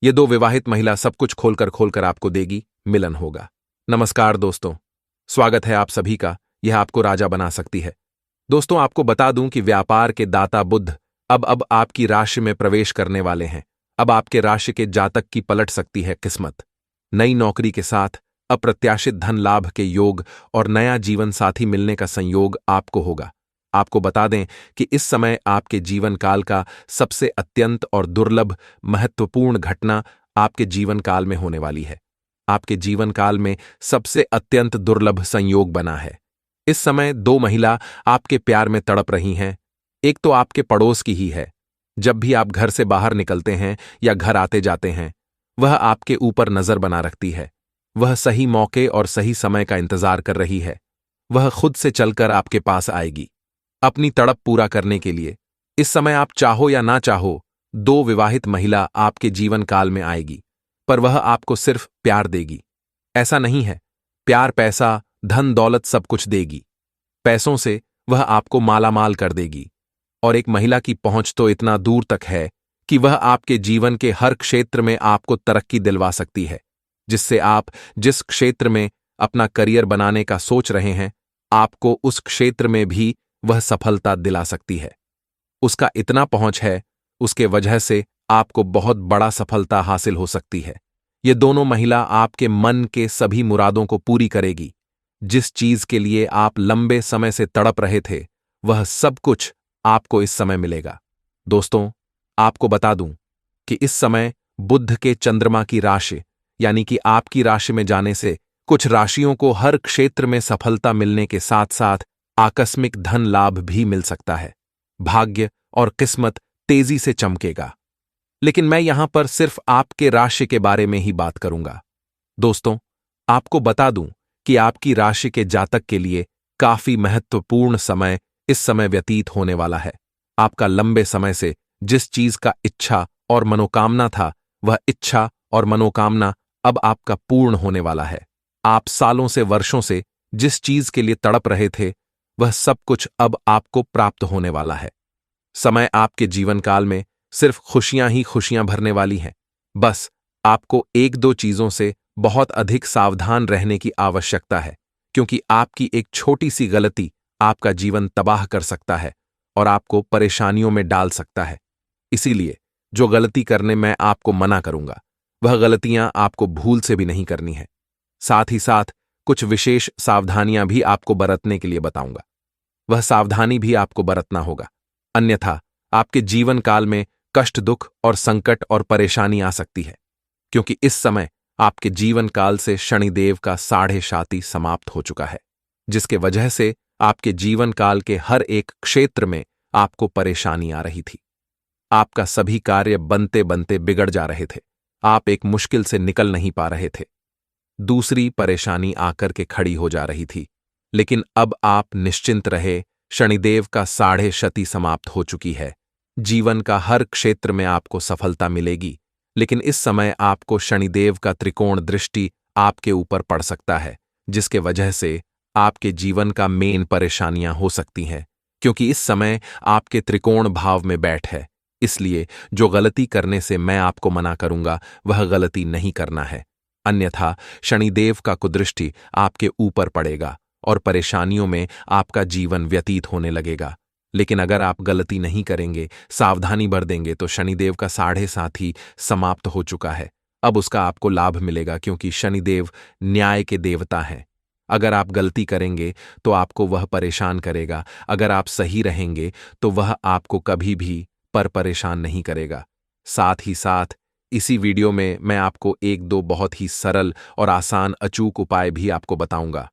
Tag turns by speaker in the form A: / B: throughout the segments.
A: ये दो विवाहित महिला सब कुछ खोलकर आपको देगी, मिलन होगा। नमस्कार दोस्तों, स्वागत है आप सभी का। यह आपको राजा बना सकती है। दोस्तों, आपको बता दूं कि व्यापार के दाता बुध अब आपकी राशि में प्रवेश करने वाले हैं। अब आपके राशि के जातक की पलट सकती है किस्मत। नई नौकरी के साथ अप्रत्याशित धन लाभ के योग और नया जीवन साथी मिलने का संयोग आपको होगा। आपको बता दें कि इस समय आपके जीवन काल का सबसे अत्यंत और दुर्लभ महत्वपूर्ण घटना आपके जीवन काल में होने वाली है। आपके जीवन काल में सबसे अत्यंत दुर्लभ संयोग बना है। इस समय दो महिला आपके प्यार में तड़प रही हैं। एक तो आपके पड़ोस की ही है। जब भी आप घर से बाहर निकलते हैं या घर आते जाते हैं, वह आपके ऊपर नजर बना रखती है। वह सही मौके और सही समय का इंतजार कर रही है। वह खुद से चलकर आपके पास आएगी अपनी तड़प पूरा करने के लिए। इस समय आप चाहो या ना चाहो, दो विवाहित महिला आपके जीवन काल में आएगी, पर वह आपको सिर्फ प्यार देगी। ऐसा नहीं है, प्यार पैसा धन दौलत सब कुछ देगी। पैसों से वह आपको मालामाल कर देगी। और एक महिला की पहुंच तो इतना दूर तक है कि वह आपके जीवन के हर क्षेत्र में आपको तरक्की दिलवा सकती है, जिससे आप जिस क्षेत्र में अपना करियर बनाने का सोच रहे हैं, आपको उस क्षेत्र में भी वह सफलता दिला सकती है। उसका इतना पहुंच है, उसके वजह से आपको बहुत बड़ा सफलता हासिल हो सकती है। ये दोनों महिला आपके मन के सभी मुरादों को पूरी करेगी। जिस चीज के लिए आप लंबे समय से तड़प रहे थे, वह सब कुछ आपको इस समय मिलेगा। दोस्तों, आपको बता दूं कि इस समय बुध के चंद्रमा की राशि यानी कि आपकी राशि में जाने से कुछ राशियों को हर क्षेत्र में सफलता मिलने के साथ साथ आकस्मिक धन लाभ भी मिल सकता है। भाग्य और किस्मत तेजी से चमकेगा। लेकिन मैं यहां पर सिर्फ आपके राशि के बारे में ही बात करूंगा। दोस्तों, आपको बता दूं कि आपकी राशि के जातक के लिए काफी महत्वपूर्ण समय इस समय व्यतीत होने वाला है। आपका लंबे समय से जिस चीज का इच्छा और मनोकामना था, वह इच्छा और मनोकामना अब आपका पूर्ण होने वाला है। आप सालों से वर्षों से जिस चीज के लिए तड़प रहे थे, वह सब कुछ अब आपको प्राप्त होने वाला है। समय आपके जीवन काल में सिर्फ खुशियां ही खुशियां भरने वाली हैं। बस आपको एक दो चीजों से बहुत अधिक सावधान रहने की आवश्यकता है, क्योंकि आपकी एक छोटी सी गलती आपका जीवन तबाह कर सकता है और आपको परेशानियों में डाल सकता है। इसीलिए जो गलती करने मैं आपको मना करूंगा, वह गलतियां आपको भूल से भी नहीं करनी है। साथ ही साथ कुछ विशेष सावधानियां भी आपको बरतने के लिए बताऊंगा। वह सावधानी भी आपको बरतना होगा, अन्यथा आपके जीवन काल में कष्ट, दुख और संकट और परेशानी आ सकती है, क्योंकि इस समय आपके जीवन काल से शनिदेव का 6.5 समाप्त हो चुका है, जिसके वजह से आपके जीवन काल के हर एक क्षेत्र में आपको परेशानी आ रही थी। आपका सभी कार्य बनते बनते बिगड़ जा रहे थे। आप एक मुश्किल से निकल नहीं पा रहे थे। दूसरी परेशानी आकर के खड़ी हो जा रही थी। लेकिन अब आप निश्चिंत रहे, शनिदेव का 6.5 समाप्त हो चुकी है। जीवन का हर क्षेत्र में आपको सफलता मिलेगी, लेकिन इस समय आपको शनिदेव का त्रिकोण दृष्टि आपके ऊपर पड़ सकता है, जिसके वजह से आपके जीवन का मेन परेशानियां हो सकती हैं, क्योंकि इस समय आपके त्रिकोण भाव में बैठ है। इसलिए जो गलती करने से मैं आपको मना करूंगा, वह गलती नहीं करना है, अन्यथा शनिदेव का कुदृष्टि आपके ऊपर पड़ेगा और परेशानियों में आपका जीवन व्यतीत होने लगेगा। लेकिन अगर आप गलती नहीं करेंगे, सावधानी बरतेंगे, तो शनिदेव का 7.5 ही समाप्त हो चुका है। अब उसका आपको लाभ मिलेगा, क्योंकि शनिदेव न्याय के देवता हैं। अगर आप गलती करेंगे तो आपको वह परेशान करेगा, अगर आप सही रहेंगे तो वह आपको कभी भी परेशान नहीं करेगा। साथ ही साथ इसी वीडियो में मैं आपको एक दो बहुत ही सरल और आसान अचूक उपाय भी आपको बताऊंगा।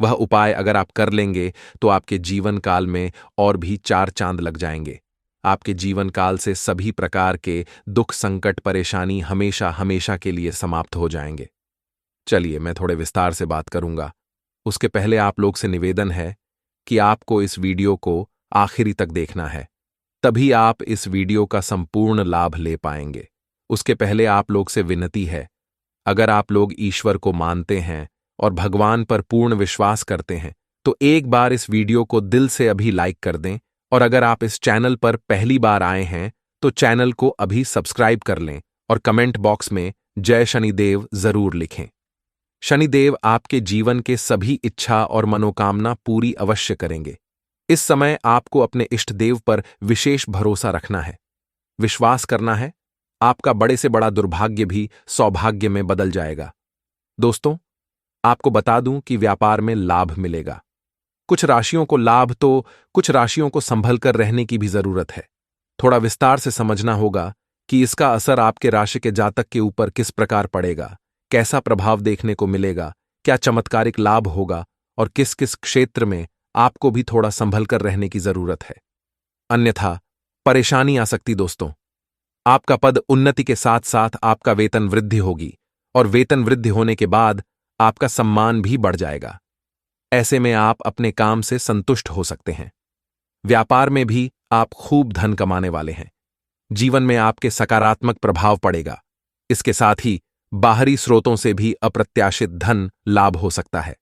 A: वह उपाय अगर आप कर लेंगे तो आपके जीवन काल में और भी 4 चांद लग जाएंगे। आपके जीवन काल से सभी प्रकार के दुख, संकट, परेशानी हमेशा हमेशा के लिए समाप्त हो जाएंगे। चलिए, मैं थोड़े विस्तार से बात करूंगा। उसके पहले आप लोग से निवेदन है कि आपको इस वीडियो को आखिरी तक देखना है, तभी आप इस वीडियो का संपूर्ण लाभ ले पाएंगे। उसके पहले आप लोग से विनती है, अगर आप लोग ईश्वर को मानते हैं और भगवान पर पूर्ण विश्वास करते हैं, तो एक बार इस वीडियो को दिल से अभी लाइक कर दें। और अगर आप इस चैनल पर पहली बार आए हैं, तो चैनल को अभी सब्सक्राइब कर लें और कमेंट बॉक्स में जय शनिदेव जरूर लिखें। शनिदेव आपके जीवन के सभी इच्छा और मनोकामना पूरी अवश्य करेंगे। इस समय आपको अपने इष्ट देव पर विशेष भरोसा रखना है, विश्वास करना है। आपका बड़े से बड़ा दुर्भाग्य भी सौभाग्य में बदल जाएगा। दोस्तों, आपको बता दूं कि व्यापार में लाभ मिलेगा। कुछ राशियों को लाभ तो कुछ राशियों को संभल कर रहने की भी जरूरत है। थोड़ा विस्तार से समझना होगा कि इसका असर आपके राशि के जातक के ऊपर किस प्रकार पड़ेगा, कैसा प्रभाव देखने को मिलेगा, क्या चमत्कारिक लाभ होगा और किस किस क्षेत्र में आपको भी थोड़ा संभल कर रहने की जरूरत है, अन्यथा परेशानी आ सकती। दोस्तों, आपका पद उन्नति के साथ साथ आपका वेतन वृद्धि होगी और वेतन वृद्धि होने के बाद आपका सम्मान भी बढ़ जाएगा। ऐसे में आप अपने काम से संतुष्ट हो सकते हैं। व्यापार में भी आप खूब धन कमाने वाले हैं। जीवन में आपके सकारात्मक प्रभाव पड़ेगा। इसके साथ ही बाहरी स्रोतों से भी अप्रत्याशित धन लाभ हो सकता है।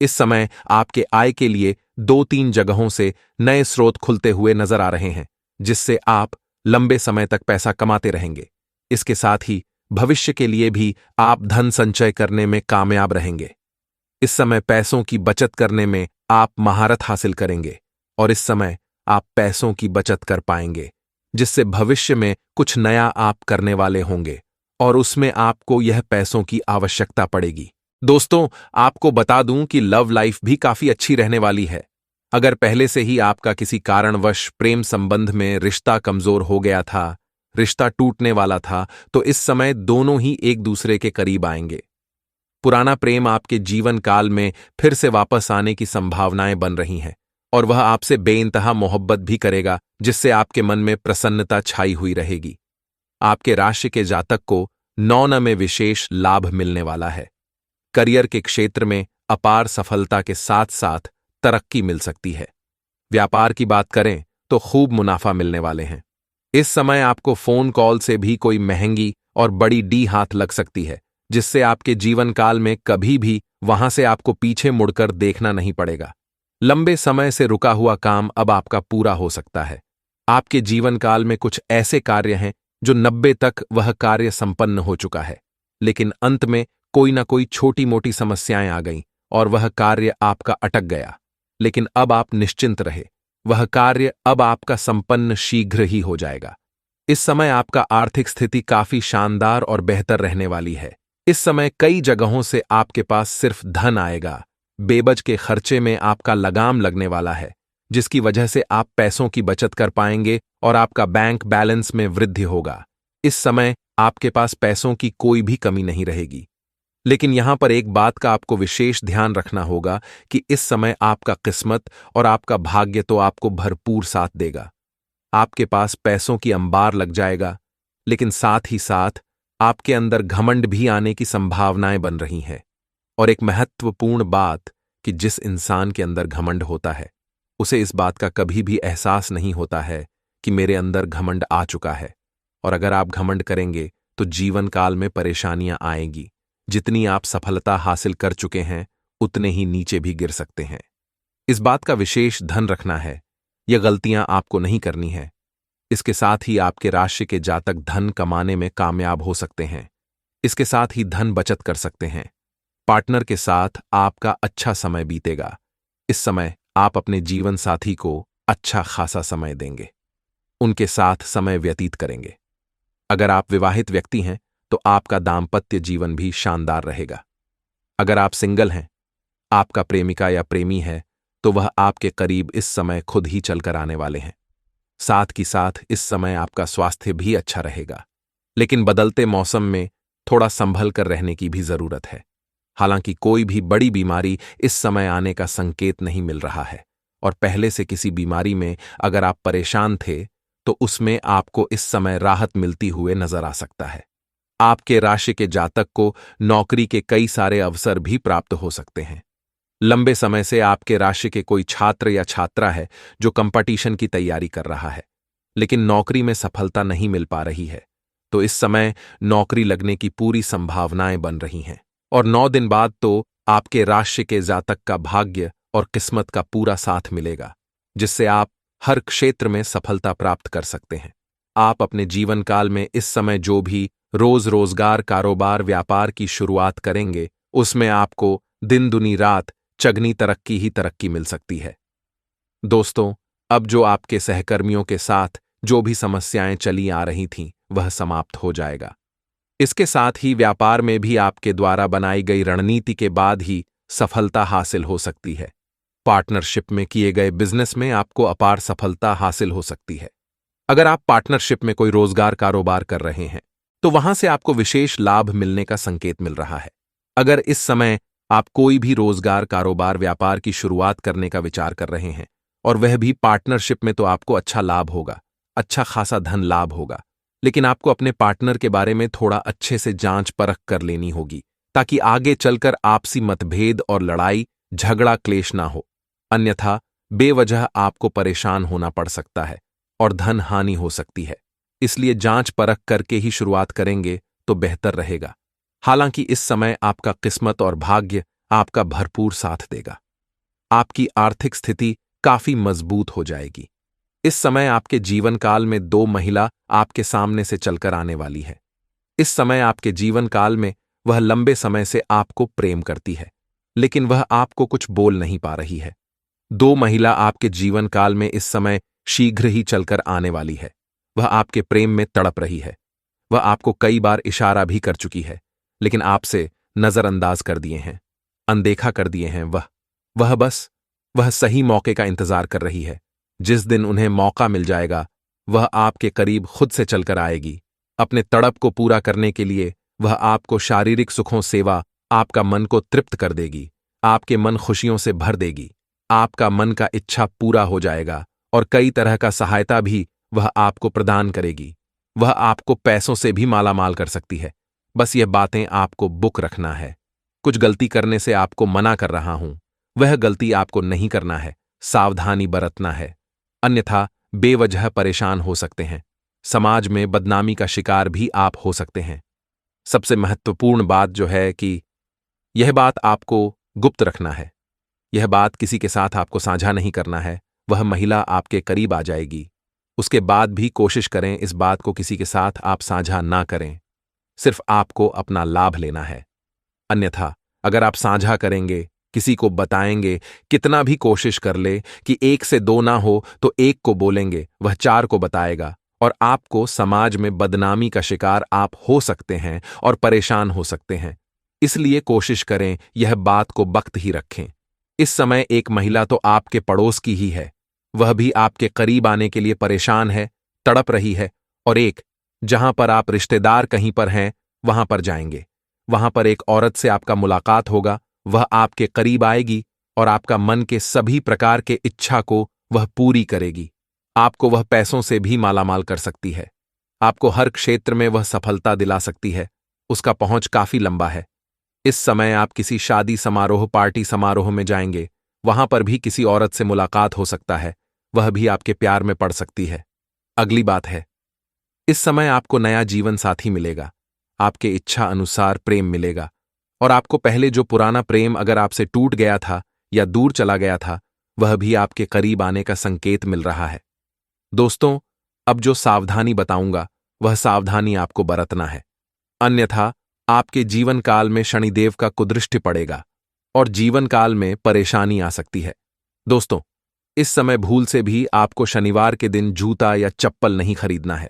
A: इस समय आपके आय के लिए 2-3 जगहों से नए स्रोत खुलते हुए नजर आ रहे हैं, जिससे आप लंबे समय तक पैसा कमाते रहेंगे। इसके साथ ही भविष्य के लिए भी आप धन संचय करने में कामयाब रहेंगे। इस समय पैसों की बचत करने में आप महारत हासिल करेंगे और इस समय आप पैसों की बचत कर पाएंगे, जिससे भविष्य में कुछ नया आप करने वाले होंगे और उसमें आपको यह पैसों की आवश्यकता पड़ेगी। दोस्तों, आपको बता दूं कि लव लाइफ भी काफी अच्छी रहने वाली है। अगर पहले से ही आपका किसी कारणवश प्रेम संबंध में रिश्ता कमजोर हो गया था, रिश्ता टूटने वाला था, तो इस समय दोनों ही एक दूसरे के करीब आएंगे। पुराना प्रेम आपके जीवन काल में फिर से वापस आने की संभावनाएं बन रही हैं और वह आपसे बेइंतहा मोहब्बत भी करेगा, जिससे आपके मन में प्रसन्नता छाई हुई रहेगी। आपके राशि के जातक को 9 में विशेष लाभ मिलने वाला है। करियर के क्षेत्र में अपार सफलता के साथ साथ तरक्की मिल सकती है। व्यापार की बात करें तो खूब मुनाफा मिलने वाले हैं। इस समय आपको फोन कॉल से भी कोई महंगी और बड़ी डी हाथ लग सकती है, जिससे आपके जीवन काल में कभी भी वहां से आपको पीछे मुड़कर देखना नहीं पड़ेगा। लंबे समय से रुका हुआ काम अब आपका पूरा हो सकता है। आपके जीवन काल में कुछ ऐसे कार्य हैं जो 90 तक वह कार्य संपन्न हो चुका है, लेकिन अंत में कोई ना कोई छोटी मोटी समस्याएं आ गईं और वह कार्य आपका अटक गया। लेकिन अब आप निश्चिंत रहे, वह कार्य अब आपका संपन्न शीघ्र ही हो जाएगा। इस समय आपका आर्थिक स्थिति काफी शानदार और बेहतर रहने वाली है। इस समय कई जगहों से आपके पास सिर्फ धन आएगा। बेबज के खर्चे में आपका लगाम लगने वाला है, जिसकी वजह से आप पैसों की बचत कर पाएंगे और आपका बैंक बैलेंस में वृद्धि होगा। इस समय आपके पास पैसों की कोई भी कमी नहीं रहेगी। लेकिन यहां पर एक बात का आपको विशेष ध्यान रखना होगा कि इस समय आपका किस्मत और आपका भाग्य तो आपको भरपूर साथ देगा। आपके पास पैसों की अंबार लग जाएगा, लेकिन साथ ही साथ आपके अंदर घमंड भी आने की संभावनाएं बन रही हैं। और एक महत्वपूर्ण बात कि जिस इंसान के अंदर घमंड होता है, उसे इस बात का कभी भी एहसास नहीं होता है कि मेरे अंदर घमंड आ चुका है। और अगर आप घमंड करेंगे तो जीवन काल में परेशानियां आएंगी। जितनी आप सफलता हासिल कर चुके हैं, उतने ही नीचे भी गिर सकते हैं। इस बात का विशेष ध्यान रखना है, यह गलतियां आपको नहीं करनी है। इसके साथ ही आपके राशि के जातक धन कमाने में कामयाब हो सकते हैं। इसके साथ ही धन बचत कर सकते हैं। पार्टनर के साथ आपका अच्छा समय बीतेगा। इस समय आप अपने जीवन साथी को अच्छा खासा समय देंगे, उनके साथ समय व्यतीत करेंगे। अगर आप विवाहित व्यक्ति हैं तो आपका दाम्पत्य जीवन भी शानदार रहेगा। अगर आप सिंगल हैं, आपका प्रेमिका या प्रेमी है, तो वह आपके करीब इस समय खुद ही चलकर आने वाले हैं। साथ ही साथ इस समय आपका स्वास्थ्य भी अच्छा रहेगा, लेकिन बदलते मौसम में थोड़ा संभल कर रहने की भी जरूरत है। हालांकि कोई भी बड़ी बीमारी इस समय आने का संकेत नहीं मिल रहा है और पहले से किसी बीमारी में अगर आप परेशान थे तो उसमें आपको इस समय राहत मिलती हुए नजर आ सकता है। आपके राशि के जातक को नौकरी के कई सारे अवसर भी प्राप्त हो सकते हैं। लंबे समय से आपके राशि के कोई छात्र या छात्रा है जो कंपटीशन की तैयारी कर रहा है, लेकिन नौकरी में सफलता नहीं मिल पा रही है, तो इस समय नौकरी लगने की पूरी संभावनाएं बन रही हैं। और 9 दिन बाद तो आपके राशि के जातक का भाग्य और किस्मत का पूरा साथ मिलेगा, जिससे आप हर क्षेत्र में सफलता प्राप्त कर सकते हैं। आप अपने जीवन काल में इस समय जो भी रोज रोजगार कारोबार व्यापार की शुरुआत करेंगे, उसमें आपको दिन दुनी रात चगनी तरक्की ही तरक्की मिल सकती है। दोस्तों, अब जो आपके सहकर्मियों के साथ जो भी समस्याएं चली आ रही थीं, वह समाप्त हो जाएगा। इसके साथ ही व्यापार में भी आपके द्वारा बनाई गई रणनीति के बाद ही सफलता हासिल हो सकती है। पार्टनरशिप में किए गए बिजनेस में आपको अपार सफलता हासिल हो सकती है। अगर आप पार्टनरशिप में कोई रोजगार कारोबार कर रहे हैं, तो वहां से आपको विशेष लाभ मिलने का संकेत मिल रहा है। अगर इस समय आप कोई भी रोजगार कारोबार व्यापार की शुरुआत करने का विचार कर रहे हैं और वह भी पार्टनरशिप में, तो आपको अच्छा लाभ होगा, अच्छा खासा धन लाभ होगा। लेकिन आपको अपने पार्टनर के बारे में थोड़ा अच्छे से जांच परख कर लेनी होगी, ताकि आगे चलकर आपसी मतभेद और लड़ाई झगड़ा क्लेश ना हो। अन्यथा बेवजह आपको परेशान होना पड़ सकता है और धन हानि हो सकती है। इसलिए जांच परख करके ही शुरुआत करेंगे तो बेहतर रहेगा। हालांकि इस समय आपका किस्मत और भाग्य आपका भरपूर साथ देगा। आपकी आर्थिक स्थिति काफी मजबूत हो जाएगी। इस समय आपके जीवन काल में 2 महिला आपके सामने से चलकर आने वाली है। इस समय आपके जीवन काल में वह लंबे समय से आपको प्रेम करती है, लेकिन वह आपको कुछ बोल नहीं पा रही है। 2 महिला आपके जीवन काल में इस समय शीघ्र ही चलकर आने वाली है। वह आपके प्रेम में तड़प रही है। वह आपको कई बार इशारा भी कर चुकी है, लेकिन आपसे नजरअंदाज कर दिए हैं, अनदेखा कर दिए हैं। वह सही मौके का इंतजार कर रही है। जिस दिन उन्हें मौका मिल जाएगा, वह आपके करीब खुद से चलकर आएगी। अपने तड़प को पूरा करने के लिए वह आपको शारीरिक सुखों सेवा आपका मन को तृप्त कर देगी, आपके मन खुशियों से भर देगी। आपका मन का इच्छा पूरा हो जाएगा और कई तरह का सहायता भी वह आपको प्रदान करेगी। वह आपको पैसों से भी मालामाल कर सकती है। बस यह बातें आपको बुक रखना है। कुछ गलती करने से आपको मना कर रहा हूं, वह गलती आपको नहीं करना है, सावधानी बरतना है, अन्यथा बेवजह परेशान हो सकते हैं। समाज में बदनामी का शिकार भी आप हो सकते हैं। सबसे महत्वपूर्ण बात जो है कि यह बात आपको गुप्त रखना है। यह बात किसी के साथ आपको साझा नहीं करना है। वह महिला आपके करीब आ जाएगी, उसके बाद भी कोशिश करें इस बात को किसी के साथ आप साझा ना करें। सिर्फ आपको अपना लाभ लेना है। अन्यथा अगर आप साझा करेंगे, किसी को बताएंगे, कितना भी कोशिश कर ले कि 1 से 2 ना हो तो 1 को बोलेंगे, वह 4 को बताएगा और आपको समाज में बदनामी का शिकार आप हो सकते हैं और परेशान हो सकते हैं। इसलिए कोशिश करें यह बात को वक्त ही रखें। इस समय एक महिला तो आपके पड़ोस की ही है, वह भी आपके करीब आने के लिए परेशान है, तड़प रही है, और एक जहां पर आप रिश्तेदार कहीं पर हैं वहां पर जाएंगे। वहां पर एक औरत से आपका मुलाकात होगा, वह आपके करीब आएगी और आपका मन के सभी प्रकार के इच्छा को वह पूरी करेगी। आपको वह पैसों से भी मालामाल कर सकती है। आपको हर क्षेत्र में वह सफलता दिला सकती है। उसका पहुंच काफी लंबा है। इस समय आप किसी शादी समारोह पार्टी समारोह में जाएंगे, वहां पर भी किसी औरत से मुलाकात हो सकता है, वह भी आपके प्यार में पड़ सकती है। अगली बात है, इस समय आपको नया जीवन साथी मिलेगा, आपके इच्छा अनुसार प्रेम मिलेगा और आपको पहले जो पुराना प्रेम अगर आपसे टूट गया था या दूर चला गया था, वह भी आपके करीब आने का संकेत मिल रहा है। दोस्तों, अब जो सावधानी बताऊंगा वह सावधानी आपको बरतना है, अन्यथा आपके जीवन काल में शनिदेव का कुदृष्टि पड़ेगा और जीवन काल में परेशानी आ सकती है। दोस्तों, इस समय भूल से भी आपको शनिवार के दिन जूता या चप्पल नहीं खरीदना है।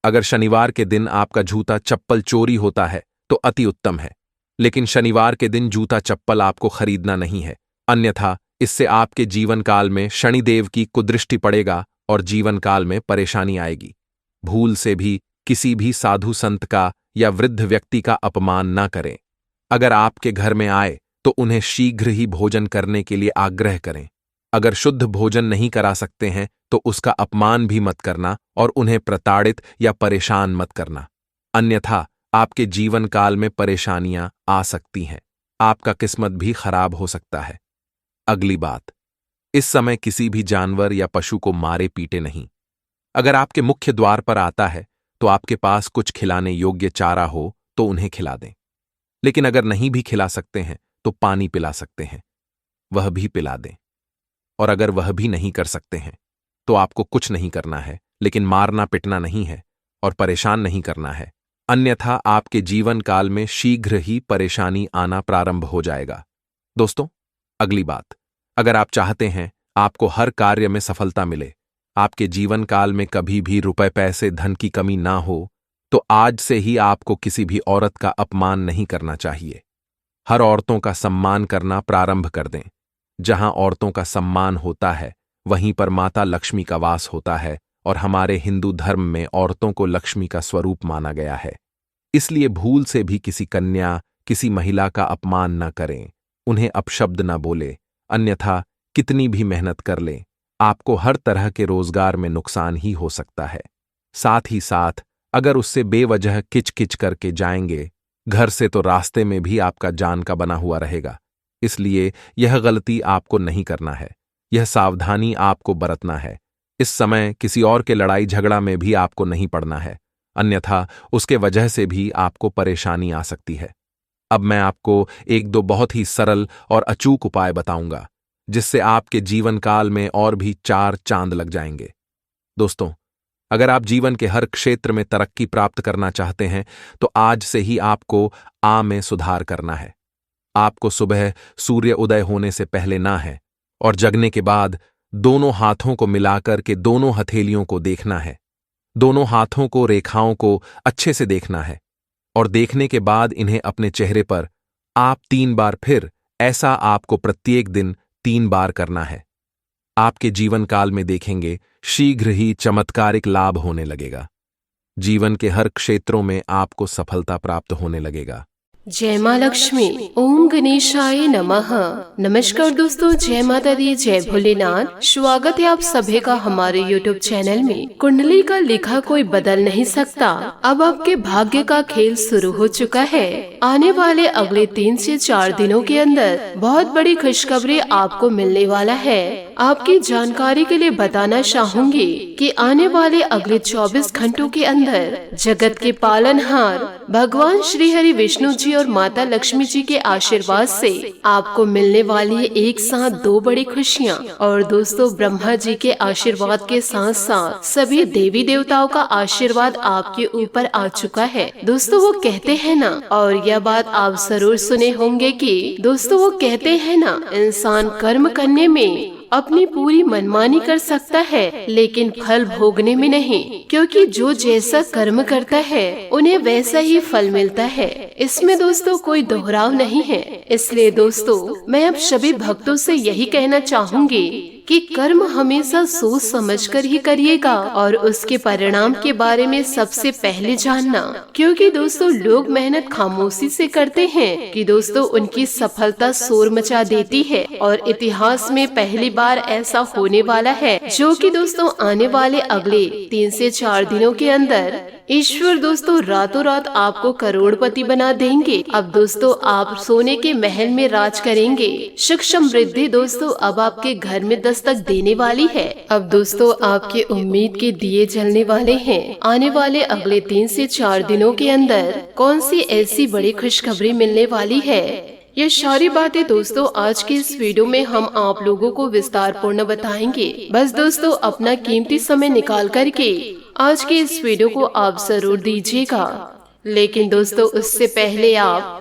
A: अगर शनिवार के दिन आपका जूता चप्पल चोरी होता है तो अति उत्तम है, लेकिन शनिवार के दिन जूता चप्पल आपको खरीदना नहीं है, अन्यथा इससे आपके जीवन काल में शनिदेव की कुदृष्टि पड़ेगा और जीवन काल में परेशानी आएगी। भूल से भी किसी भी साधु संत का या वृद्ध व्यक्ति का अपमान न करें। अगर आपके घर में आए तो उन्हें शीघ्र ही भोजन करने के लिए आग्रह करें। अगर शुद्ध भोजन नहीं करा सकते हैं तो उसका अपमान भी मत करना और उन्हें प्रताड़ित या परेशान मत करना, अन्यथा आपके जीवन काल में परेशानियां आ सकती हैं। आपका किस्मत भी खराब हो सकता है। अगली बात, इस समय किसी भी जानवर या पशु को मारे पीटे नहीं। अगर आपके मुख्य द्वार पर आता है तो आपके पास कुछ खिलाने योग्य चारा हो तो उन्हें खिला दें, लेकिन अगर नहीं भी खिला सकते हैं तो पानी पिला सकते हैं, वह भी पिला दें। और अगर वह भी नहीं कर सकते हैं तो आपको कुछ नहीं करना है, लेकिन मारना पिटना नहीं है और परेशान नहीं करना है, अन्यथा आपके जीवन काल में शीघ्र ही परेशानी आना प्रारंभ हो जाएगा। दोस्तों, अगली बात, अगर आप चाहते हैं आपको हर कार्य में सफलता मिले, आपके जीवन काल में कभी भी रुपए पैसे धन की कमी ना हो, तो आज से ही आपको किसी भी औरत का अपमान नहीं करना चाहिए। हर औरतों का सम्मान करना प्रारंभ कर दें। जहां औरतों का सम्मान होता है वहीं पर माता लक्ष्मी का वास होता है, और हमारे हिंदू धर्म में औरतों को लक्ष्मी का स्वरूप माना गया है। इसलिए भूल से भी किसी कन्या, किसी महिला का अपमान न करें, उन्हें अपशब्द न बोले, अन्यथा कितनी भी मेहनत कर लें, आपको हर तरह के रोजगार में नुकसान ही हो सकता है। साथ ही साथ अगर उससे बेवजह किच-किच करके जाएंगे घर से, तो रास्ते में भी आपका जान का बना हुआ रहेगा। इसलिए यह गलती आपको नहीं करना है, यह सावधानी आपको बरतना है। इस समय किसी और के लड़ाई झगड़ा में भी आपको नहीं पड़ना है, अन्यथा उसके वजह से भी आपको परेशानी आ सकती है। अब मैं आपको एक दो बहुत ही सरल और अचूक उपाय बताऊंगा, जिससे आपके जीवन काल में और भी 4 चांद लग जाएंगे। दोस्तों, अगर आप जीवन के हर क्षेत्र में तरक्की प्राप्त करना चाहते हैं, तो आज से ही आपको में सुधार करना है। आपको सुबह सूर्य उदय होने से पहले ना है, और जगने के बाद दोनों हाथों को मिलाकर के दोनों हथेलियों को देखना है। दोनों हाथों को, रेखाओं को अच्छे से देखना है, और देखने के बाद इन्हें अपने चेहरे पर आप 3 बार, फिर ऐसा आपको प्रत्येक दिन 3 बार करना है। आपके जीवन काल में देखेंगे शीघ्र ही चमत्कारिक लाभ होने लगेगा। जीवन के हर क्षेत्रों में आपको सफलता प्राप्त होने लगेगा।
B: जय माँ लक्ष्मी। ओम गणेशाय नमः। नमस्कार दोस्तों, जय माता दी, जय भोलेनाथ। स्वागत है आप सभी का हमारे YouTube चैनल में। कुंडली का लिखा कोई बदल नहीं सकता। अब आपके भाग्य का खेल शुरू हो चुका है। आने वाले अगले 3 से 4 दिनों के अंदर बहुत बड़ी खुशखबरी आपको मिलने वाला है। आपकी जानकारी के लिए बताना चाहूंगी कि आने वाले अगले 24 घंटों के अंदर जगत के पालनहार भगवान श्री हरि विष्णु जी और माता लक्ष्मी जी के आशीर्वाद से आपको मिलने वाली है एक साथ 2 बड़ी खुशियाँ। और दोस्तों, ब्रह्मा जी के आशीर्वाद के साथ साथ सभी देवी देवताओं का आशीर्वाद आपके ऊपर आ चुका है। दोस्तों, वो कहते हैं ना, और यह बात आप जरूर सुने होंगे कि दोस्तों वो कहते हैं ना, इंसान कर्म करने में अपनी पूरी मनमानी कर सकता है, लेकिन फल भोगने में नहीं, क्योंकि जो जैसा कर्म करता है उन्हें वैसा ही फल मिलता है। इसमें दोस्तों कोई दोहराव नहीं है। इसलिए दोस्तों, मैं अब सभी भक्तों से यही कहना चाहूंगी कि कर्म हमेशा सोच समझकर ही करिएगा, और उसके परिणाम के बारे में सबसे पहले जानना, क्योंकि दोस्तों लोग मेहनत खामोशी से करते हैं कि दोस्तों उनकी सफलता शोर मचा देती है। और इतिहास में पहली बार ऐसा होने वाला है, जो कि दोस्तों आने वाले अगले 3 से 4 दिनों के अंदर ईश्वर दोस्तों रातों रात आपको करोड़पति बना देंगे। अब दोस्तों आप सोने के महल में राज करेंगे। सुख समृद्धि दोस्तों अब आपके घर में दस्तक देने वाली है। अब दोस्तों आपके उम्मीद के दिए जलने वाले हैं। आने वाले अगले 3 से 4 दिनों के अंदर कौन सी ऐसी बड़ी खुशखबरी मिलने वाली है, ये सारी बातें दोस्तों आज के इस वीडियो में हम आप लोगों को विस्तार पूर्ण बताएंगे। बस दोस्तों अपना कीमती समय निकाल करके आज के इस वीडियो को आप जरूर दीजिएगा। लेकिन दोस्तों उससे पहले आप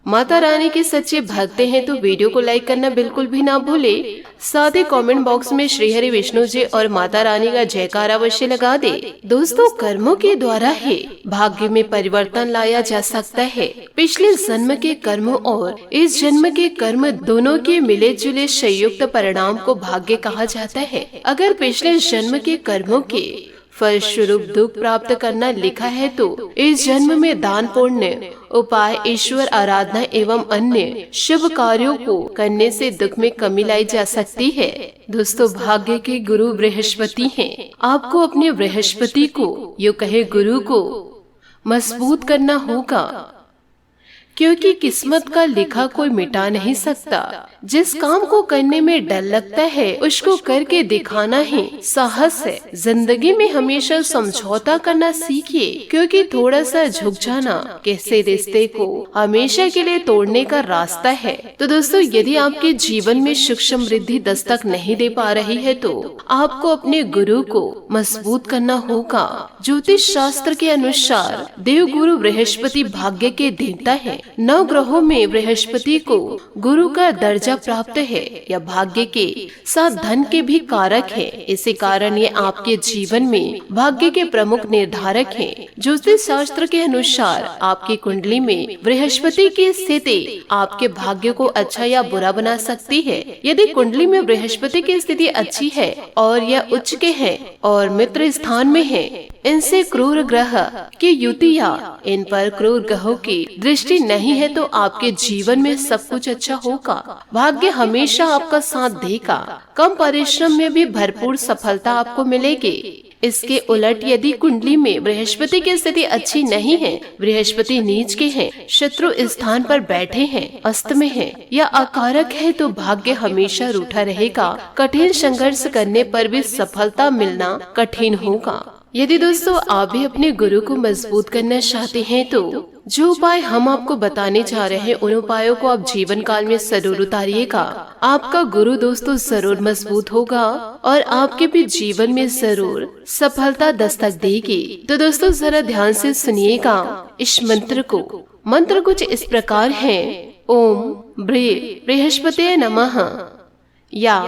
B: माता रानी के सच्चे भक्त हैं तो वीडियो को लाइक करना बिल्कुल भी ना भूले। साथ ही कमेंट बॉक्स में श्री हरि विष्णु जी और माता रानी का जयकारा अवश्य लगा दे। दोस्तों कर्मों के द्वारा ही भाग्य में परिवर्तन लाया जा सकता है। पिछले जन्म के कर्म और इस जन्म के कर्म दोनों के मिले जुले संयुक्त परिणाम को भाग्य कहा जाता है। अगर पिछले जन्म के कर्मों के फलस्वरूप दुख प्राप्त करना लिखा है तो इस जन्म में दान, पुण्य, उपाय, ईश्वर आराधना एवं अन्य शुभ कार्यों को करने से दुख में कमी लाई जा सकती है। दोस्तों भाग्य के गुरु बृहस्पति हैं। आपको अपने बृहस्पति को, यो कहे गुरु को मजबूत करना होगा, क्योंकि किस्मत का लिखा कोई मिटा नहीं सकता। जिस काम को करने में डर लगता है उसको करके दिखाना ही साहस है। जिंदगी में हमेशा समझौता करना सीखिए, क्योंकि थोड़ा सा झुक जाना किसी रिश्ते को हमेशा के लिए तोड़ने का रास्ता है। तो दोस्तों, यदि आपके जीवन में सुख समृद्धि दस्तक नहीं दे पा रही है तो आपको अपने गुरु को मजबूत करना होगा। ज्योतिष शास्त्र के अनुसार देव गुरु बृहस्पति भाग्य के देवता है। 9 ग्रहों में बृहस्पति को गुरु का दर्जा प्राप्त है। यह भाग्य के साथ धन के भी कारक है। इसी कारण ये आपके जीवन में भाग्य के प्रमुख निर्धारक हैं। ज्योतिष शास्त्र के अनुसार आपकी कुंडली में बृहस्पति की स्थिति आपके भाग्य को अच्छा या बुरा बना सकती है। यदि कुंडली में बृहस्पति की स्थिति अच्छी है और यह उच्च के है और मित्र स्थान में है, इनसे क्रूर ग्रह की युति या इन पर क्रूर ग्रहों की दृष्टि नहीं है तो आपके जीवन में सब कुछ अच्छा होगा। भाग्य हमेशा आपका साथ देगा। कम परिश्रम में भी भरपूर सफलता आपको मिलेगी। इसके उलट यदि कुंडली में बृहस्पति की स्थिति अच्छी नहीं है, बृहस्पति नीच के हैं, शत्रु स्थान पर बैठे हैं, अस्त में हैं या अकारक है, तो भाग्य हमेशा रूठा रहेगा। कठिन संघर्ष करने पर भी सफलता मिलना कठिन होगा। यदि दोस्तों आप भी अपने गुरु को मजबूत करना चाहते हैं तो जो उपाय हम आपको बताने जा रहे हैं उन उपायों को आप जीवन काल में जरूर उतारिएगा। आपका गुरु दोस्तों जरूर मजबूत होगा और आपके भी जीवन में जरूर सफलता दस्तक देगी। तो दोस्तों जरा ध्यान से सुनिएगा इस मंत्र को। मंत्र कुछ इस प्रकार है। ओम बृहस्पते नमः, या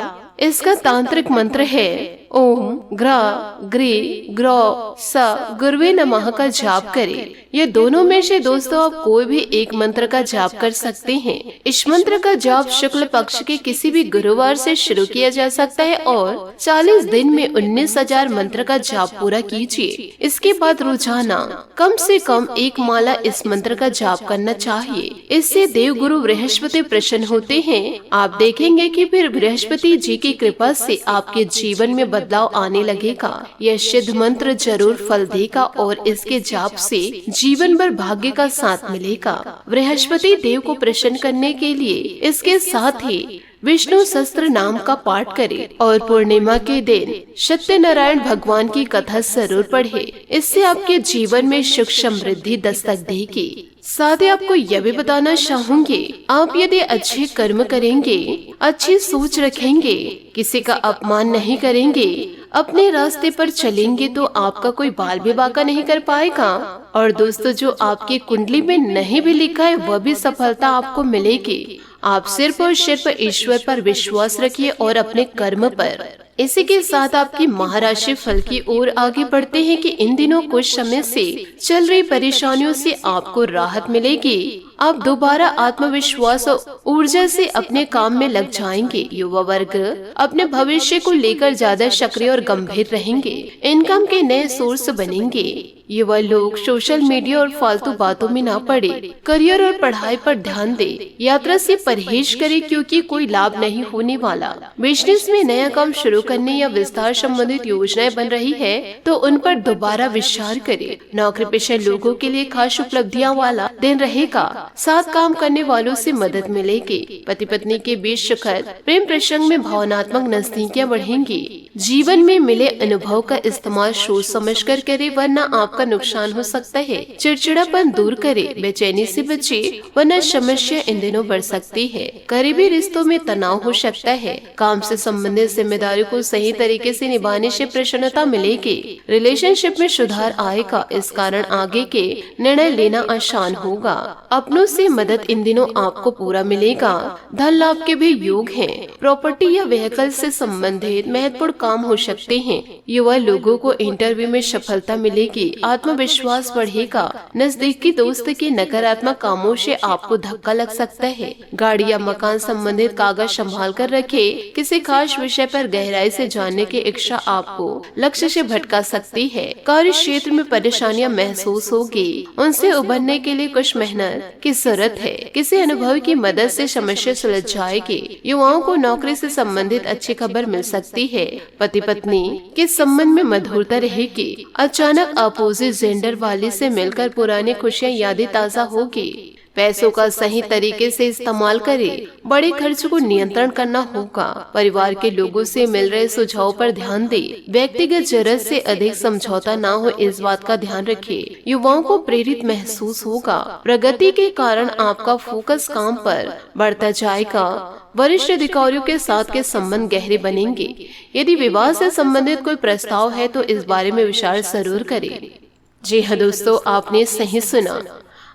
B: इसका तांत्रिक मंत्र है ओम ग्रा ग्री ग्रौ स गुरुवे नमः का जाप करें। ये दोनों में से दोस्तों आप कोई भी एक मंत्र का जाप कर सकते हैं। इस मंत्र का जाप शुक्ल पक्ष के किसी भी गुरुवार से शुरू किया जा सकता है और 40 दिन में 19,000 मंत्र का जाप पूरा कीजिए। इसके बाद रोजाना कम से कम 1 माला इस मंत्र का जाप करना चाहिए। इससे देव गुरु बृहस्पति प्रसन्न होते हैं। आप देखेंगे कि फिर बृहस्पति जी की कृपा से आपके जीवन में बदलाव आने लगेगा। यह सिद्ध मंत्र जरूर फल देगा और इसके जाप से जीवन भर भाग्य का साथ मिलेगा। बृहस्पति देव को प्रसन्न करने के लिए इसके साथ ही विष्णु सहस्त्र नाम का पाठ करें और पूर्णिमा के दिन सत्यनारायण भगवान की कथा जरूर पढ़े। इससे आपके जीवन में सुख समृद्धि दस्तक देगी। साथ ही आपको यह भी बताना चाहूंगी, आप यदि अच्छे कर्म करेंगे, अच्छी सोच रखेंगे, किसी का अपमान नहीं करेंगे, अपने रास्ते पर चलेंगे तो आपका कोई बाल भी बाका नहीं कर पाएगा। और दोस्तों जो आपकी कुंडली में नहीं भी लिखा है वह भी सफलता आपको मिलेगी। आप सिर्फ और सिर्फ ईश्वर पर विश्वास रखिए और अपने कर्म पर। इसी के साथ आपकी महाराशि फल की ओर आगे बढ़ते हैं कि इन दिनों कुछ समय से चल रही परेशानियों से आपको राहत मिलेगी। आप दोबारा आत्मविश्वास और ऊर्जा से अपने काम में लग जाएंगे। युवा वर्ग अपने भविष्य को लेकर ज्यादा सक्रिय और गंभीर रहेंगे। इनकम के नए सोर्स बनेंगे। युवा लोग सोशल मीडिया और फालतू बातों में ना पड़े। करियर और पढ़ाई पर ध्यान दे। यात्रा से परहेज करें क्योंकि कोई लाभ नहीं होने वाला। बिजनेस में नया काम शुरू करने या विस्तार संबंधित योजनाएं बन रही है तो उन पर दोबारा विचार करें। नौकरी पेशा लोगों के लिए खास उपलब्धियां वाला दिन रहेगा। साथ काम करने वालों से मदद मिलेगी। पति पत्नी के बीच सुखद प्रेम प्रसंग में भावनात्मक नजदीकियां बढ़ेंगी। जीवन में मिले अनुभव का इस्तेमाल सोच समझ कर करे, वरना आपका नुकसान हो सकता है। चिड़चिड़ापन दूर करे, बेचैनी से बचे, वरना समस्या इन दिनों बढ़ सकती है। करीबी रिश्तों में तनाव हो सकता है। काम से संबंधित जिम्मेदारी को सही तरीके से निभाने से प्रसन्नता मिलेगी। रिलेशनशिप में सुधार आएगा। इस कारण आगे के निर्णय लेना आसान होगा। अपनों से मदद इन दिनों आपको पूरा मिलेगा। धन लाभ के भी योग हैं। प्रॉपर्टी या व्हीकल से संबंधित महत्वपूर्ण काम हो सकते हैं। युवा लोगों को इंटरव्यू में सफलता मिलेगी। आत्मविश्वास बढ़ेगा। नजदीकी दोस्त के नकारात्मक कामों से आपको धक्का लग सकता है। गाड़ी या मकान संबंधित कागज संभाल कर रखे। किसी खास विषय पर गहराई से जानने की इच्छा आपको लक्ष्य से भटका सकती है। कार्य क्षेत्र में परेशानियां महसूस होगी। उनसे उबरने के लिए कुछ मेहनत की जरूरत है। किसी अनुभव की मदद से समस्या सुलझ जाएगी। युवाओं को नौकरी से संबंधित अच्छी खबर मिल सकती है। पति पत्नी के संबंध में मधुरता रहेगी। अचानक अपोजिट जेंडर वाले से मिलकर पुरानी खुशियां यादें ताजा होगी। पैसों का सही तरीके से इस्तेमाल करें। बड़े खर्च को नियंत्रण करना होगा। परिवार के लोगों से मिल रहे सुझाव पर ध्यान दें। व्यक्तिगत जरूरत से अधिक समझौता ना हो, इस बात का ध्यान रखें। युवाओं को प्रेरित महसूस होगा। प्रगति के कारण आपका फोकस काम पर बढ़ता जाएगा। वरिष्ठ अधिकारियों के साथ के संबंध गहरे बनेंगे। यदि विवाह से संबंधित कोई प्रस्ताव है तो इस बारे में विचार जरूर करें। जी हाँ दोस्तों, आपने सही सुना।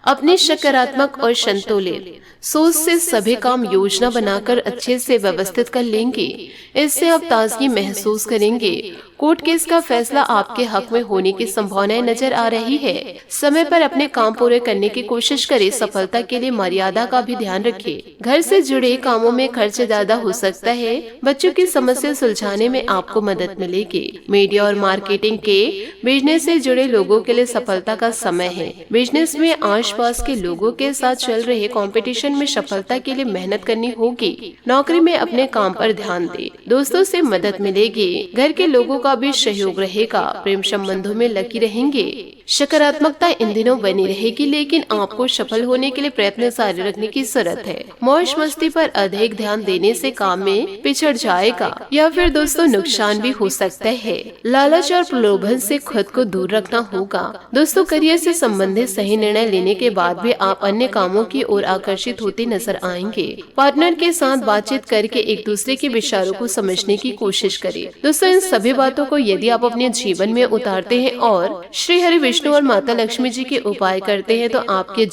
B: अपनी सकारात्मक और संतुलित सोच से सभी काम योजना बनाकर अच्छे से व्यवस्थित कर लेंगे। इससे आप ताजगी महसूस करेंगे। कोर्ट केस का फैसला आपके हक में होने की संभावनाएं नजर आ रही है। समय पर अपने काम पूरे करने की कोशिश करें। सफलता के लिए मर्यादा का भी ध्यान रखें। घर से जुड़े कामों में खर्च ज्यादा हो सकता है। बच्चों की समस्या सुलझाने में आपको मदद मिलेगी। मीडिया और मार्केटिंग के बिजनेस से जुड़े लोगों के लिए सफलता का समय है। बिजनेस में आसपास के लोगों के साथ चल रहे कंपटीशन में सफलता के लिए मेहनत करनी होगी। नौकरी में अपने काम पर ध्यान दें। दोस्तों से मदद मिलेगी। घर के लोगों का भी सहयोग रहेगा। प्रेम संबंधों में लगी रहेंगे। सकारात्मकता इन दिनों बनी रहेगी, लेकिन आपको सफल होने के लिए प्रयत्न जारी रखने की जरूरत है। मौज मस्ती पर अधिक ध्यान देने से काम में पिछड़ जाएगा या फिर दोस्तों नुकसान भी हो सकता है। लालच और प्रलोभन से खुद को दूर रखना होगा। दोस्तों करियर से संबंधित सही निर्णय लेने के बाद भी आप अन्य कामों की ओर आकर्षित होते नजर आएंगे। पार्टनर के साथ बातचीत करके एक दूसरे के विचारों को समझने की कोशिश करें। दोस्तों इन सभी बातों को यदि आप अपने जीवन में उतारते हैं और श्री हरि विष्णु और माता लक्ष्मी जी के उपाय करते हैं तो आपके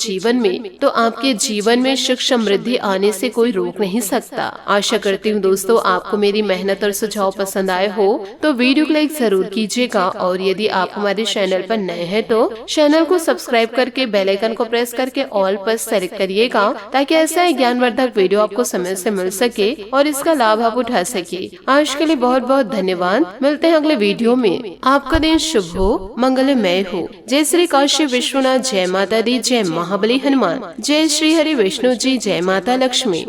B: जीवन में सुख समृद्धि आने से कोई रोक नहीं सकता। आशा करती हूँ दोस्तों आपको मेरी मेहनत और सुझाव पसंद आए हो तो वीडियो को लाइक जरूर कीजिएगा और यदि आप हमारे चैनल पर नए हैं तो चैनल को सब्सक्राइब करके बेल आइकन को प्रेस करके ऑल पर सेलेक्ट करिएगा ताकि ऐसा ज्ञानवर्धक वीडियो आपको समय से मिल सके और इसका लाभ आप उठा सके। आज के लिए बहुत बहुत धन्यवाद। मिलते हैं अगले वीडियो में। आपका दिन शुभ हो, मंगलमय हो। जय श्री काशी विश्वनाथ, जय माता दी, जय महाबली हनुमान, जय श्री हरि विष्णु जी, जय माता लक्ष्मी।